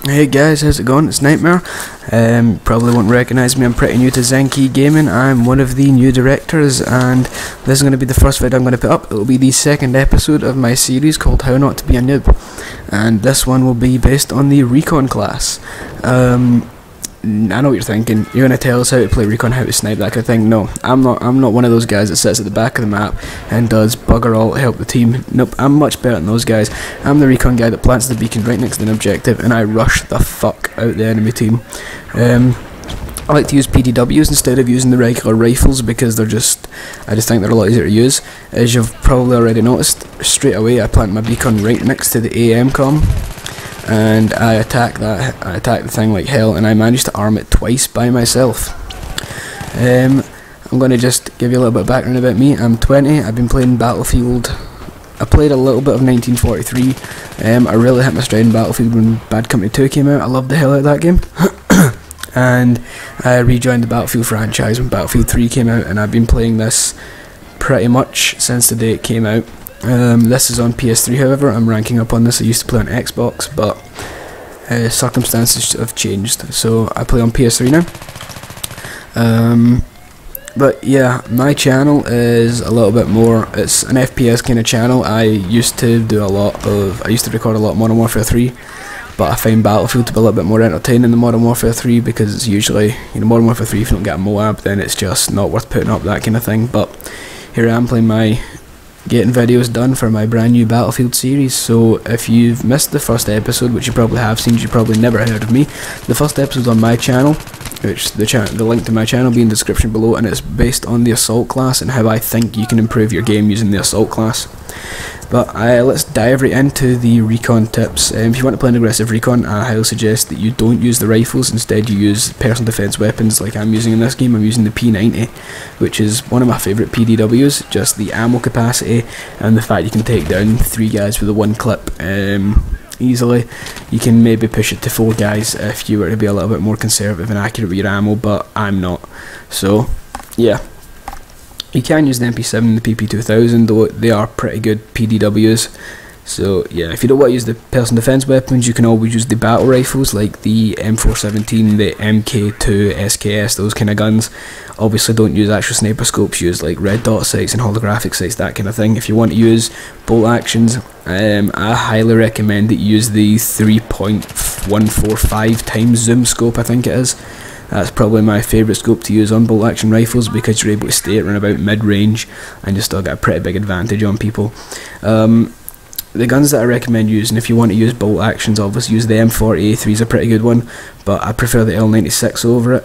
Hey guys, how's it going? It's Nightmare. Probably won't recognise me, I'm pretty new to Zenki Gaming. I'm one of the new directors, and this is going to be the first video I'm going to put up. It will be the second episode of my series called How Not to Be a Noob, and this one will be based on the Recon class. I know what you're thinking. You're going to tell us how to play Recon, how to snipe, that kind of thing. No, I'm not one of those guys that sits at the back of the map and does bugger all to help the team. Nope, I'm much better than those guys. I'm the Recon guy that plants the beacon right next to an objective and I rush the fuck out the enemy team. I like to use PDWs instead of using the regular rifles because I just think they're a lot easier to use. As you've probably already noticed, straight away I plant my beacon right next to the AM com. And I attack the thing like hell, and I managed to arm it twice by myself. I'm going to just give you a little bit of background about me. I'm 20, I've been playing Battlefield. I played a little bit of 1943. I really hit my stride in Battlefield when Bad Company 2 came out. I loved the hell out of that game. And I rejoined the Battlefield franchise when Battlefield 3 came out, and I've been playing this pretty much since the day it came out. This is on PS3, however. I'm ranking up on this. I used to play on Xbox, but circumstances have changed, so I play on PS3 now. But yeah, my channel is a little bit more, it's an FPS kind of channel. I used to record a lot of Modern Warfare 3, but I find Battlefield to be a little bit more entertaining than Modern Warfare 3 because it's usually, Modern Warfare 3, if you don't get a Moab, then it's just not worth putting up, that kind of thing. But here I am playing getting videos done for my brand new Battlefield series. So if you've missed the first episode, which you probably have seen, you probably never heard of me, the first episode's on my channel, which the link to my channel will be in the description below, and it's based on the Assault class and how I think you can improve your game using the Assault class. But let's dive right into the Recon tips. If you want to play an aggressive Recon, I highly suggest that you don't use the rifles. Instead you use personal defense weapons like I'm using in this game. I'm using the P90, which is one of my favourite PDWs. Just the ammo capacity and the fact you can take down 3 guys with a 1 clip easily. You can maybe push it to 4 guys if you were to be a little bit more conservative and accurate with your ammo, but I'm not. So yeah. You can use the MP7 and the PP2000, though they are pretty good PDWs. So yeah, if you don't want to use the personal defense weapons, you can always use the battle rifles like the M417, the MK2, SKS, those kind of guns. Obviously don't use actual sniper scopes, use like red dot sights and holographic sights, that kind of thing. If you want to use bolt actions, I highly recommend that you use the 3.145 times zoom scope, I think it is. That's probably my favourite scope to use on bolt action rifles because you're able to stay at around about mid range and you still get a pretty big advantage on people. The guns that I recommend using, if you want to use bolt actions, obviously use the M40A3 is a pretty good one, but I prefer the L96 over it.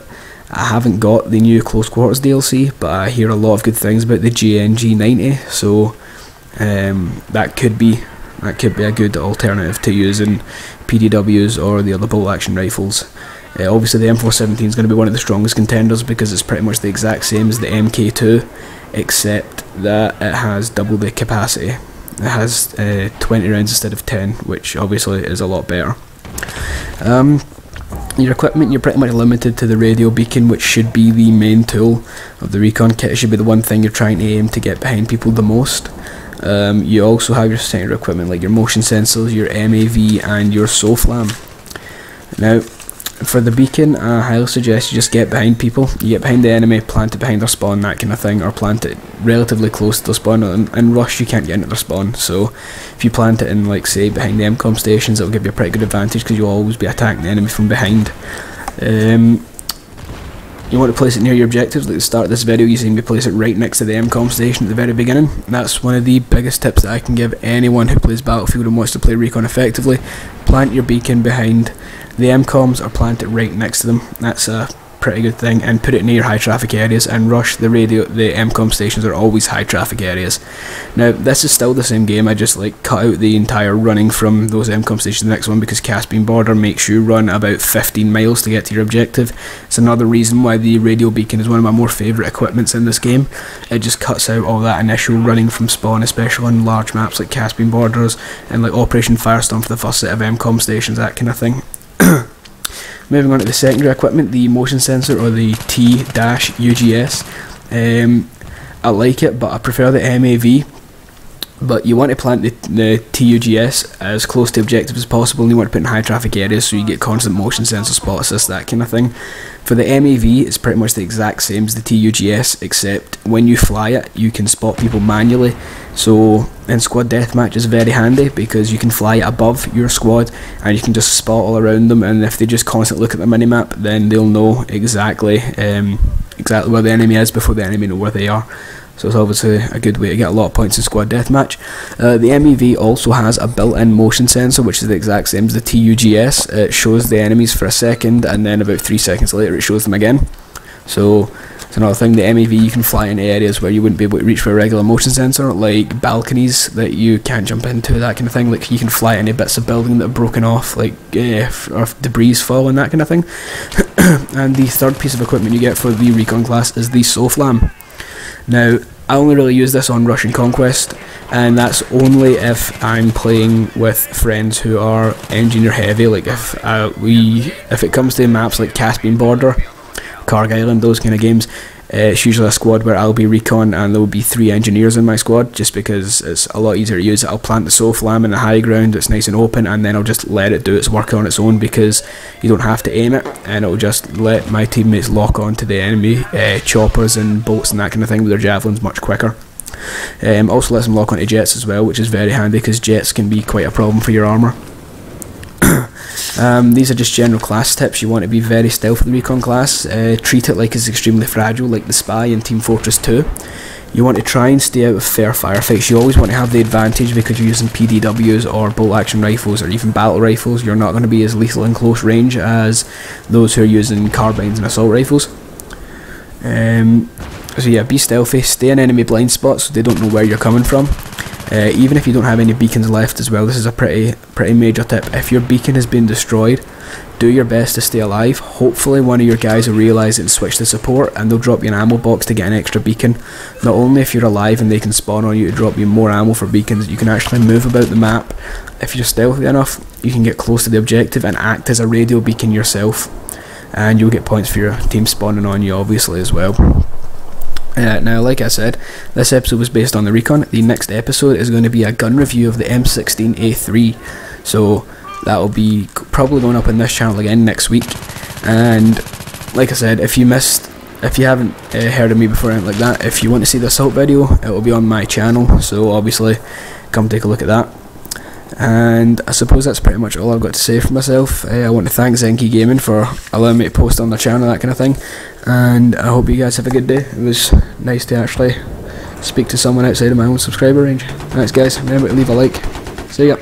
I haven't got the new Close Quarters DLC, but I hear a lot of good things about the GNG90, so that could be a good alternative to using PDWs or the other bolt action rifles. Obviously the M417 is going to be one of the strongest contenders because it's pretty much the exact same as the MK2, except that it has double the capacity. It has 20 rounds instead of 10, which obviously is a lot better. Your equipment, you're pretty much limited to the radio beacon, which should be the main tool of the Recon kit. It should be the one thing you're trying to aim to get behind people the most. You also have your secondary equipment like your motion sensors, your MAV and your SOFLAM. Now, for the beacon, I highly suggest you just get behind people. You get behind the enemy, plant it behind their spawn, that kind of thing, or plant it relatively close to their spawn. In Rush you can't get into their spawn, so if you plant it in, like say, behind the MCOM stations, it'll give you a pretty good advantage because you'll always be attacking the enemy from behind. You want to place it near your objectives. Like at the start of this video, you see me place it right next to the MCOM station at the very beginning. That's one of the biggest tips that I can give anyone who plays Battlefield and wants to play Recon effectively. Plant your beacon behind the MCOMs or plant it right next to them. That's a pretty good thing, and put it near high traffic areas. And Rush, the MCOM stations are always high traffic areas. Now this is still the same game, I just like cut out the entire running from those MCOM stations to the next one because Caspian border makes you run about 15 miles to get to your objective. It's another reason why the radio beacon is one of my more favourite equipments in this game. It just cuts out all that initial running from spawn, especially on large maps like Caspian borders and like Operation Firestorm for the first set of MCOM stations, that kind of thing. Moving on to the secondary equipment, the motion sensor or the T-UGS. I like it, but I prefer the MAV. But you want to plant the TUGS as close to objective as possible, and you want to put in high traffic areas so you get constant motion sensor, spot assist, that kind of thing. For the MAV, it's pretty much the exact same as the TUGS, except when you fly it, you can spot people manually. So in squad deathmatch it's very handy because you can fly it above your squad and you can just spot all around them, and if they just constantly look at the minimap, then they'll know exactly where the enemy is before the enemy know where they are. So it's obviously a good way to get a lot of points in squad deathmatch. The MEV also has a built-in motion sensor, which is the exact same as the TUGS. It shows the enemies for a second, and then about 3 seconds later it shows them again. So it's another thing, the MEV, you can fly in areas where you wouldn't be able to reach for a regular motion sensor, like balconies that you can't jump into, that kind of thing. Like you can fly any bits of building that are broken off, like or if debris fall and that kind of thing. And the third piece of equipment you get for the Recon class is the SOFLAM. Now, I only really use this on Russian Conquest, and that's only if I'm playing with friends who are engineer heavy. Like if it comes to maps like Caspian Border, Karg Island, those kind of games, it's usually a squad where I'll be Recon and there will be 3 engineers in my squad, just because it's a lot easier to use. I'll plant the SOFLAM in the high ground, it's nice and open, and then I'll just let it do its work on its own, because you don't have to aim it, and it'll just let my teammates lock on to the enemy choppers and bolts and that kind of thing with their javelins much quicker. Also lets them lock onto jets as well, which is very handy because jets can be quite a problem for your armour. These are just general class tips. You want to be very stealth with the Recon class. Treat it like it's extremely fragile, like the Spy in Team Fortress 2. You want to try and stay out of fair firefights. You always want to have the advantage because you're using PDWs or bolt action rifles or even battle rifles. You're not going to be as lethal in close range as those who are using carbines and assault rifles. So yeah, be stealthy, stay in enemy blind spots so they don't know where you're coming from. Even if you don't have any beacons left as well, this is a pretty major tip. If your beacon has been destroyed, do your best to stay alive. Hopefully one of your guys will realise it and switch to support, and they'll drop you an ammo box to get an extra beacon. Not only if you're alive and they can spawn on you to drop you more ammo for beacons, you can actually move about the map. If you're stealthy enough, you can get close to the objective and act as a radio beacon yourself, and you'll get points for your team spawning on you obviously as well. Now, like I said, this episode was based on the Recon. The next episode is going to be a gun review of the M16A3, so that will be probably going up on this channel again next week. And like I said, if you haven't heard of me before or anything like that, if you want to see the assault video, it will be on my channel, so obviously come take a look at that. And I suppose that's pretty much all I've got to say for myself. I want to thank Zenki Gaming for allowing me to post on their channel, that kind of thing, and I hope you guys have a good day. It was nice to actually speak to someone outside of my own subscriber range. Thanks guys, remember to leave a like. See ya.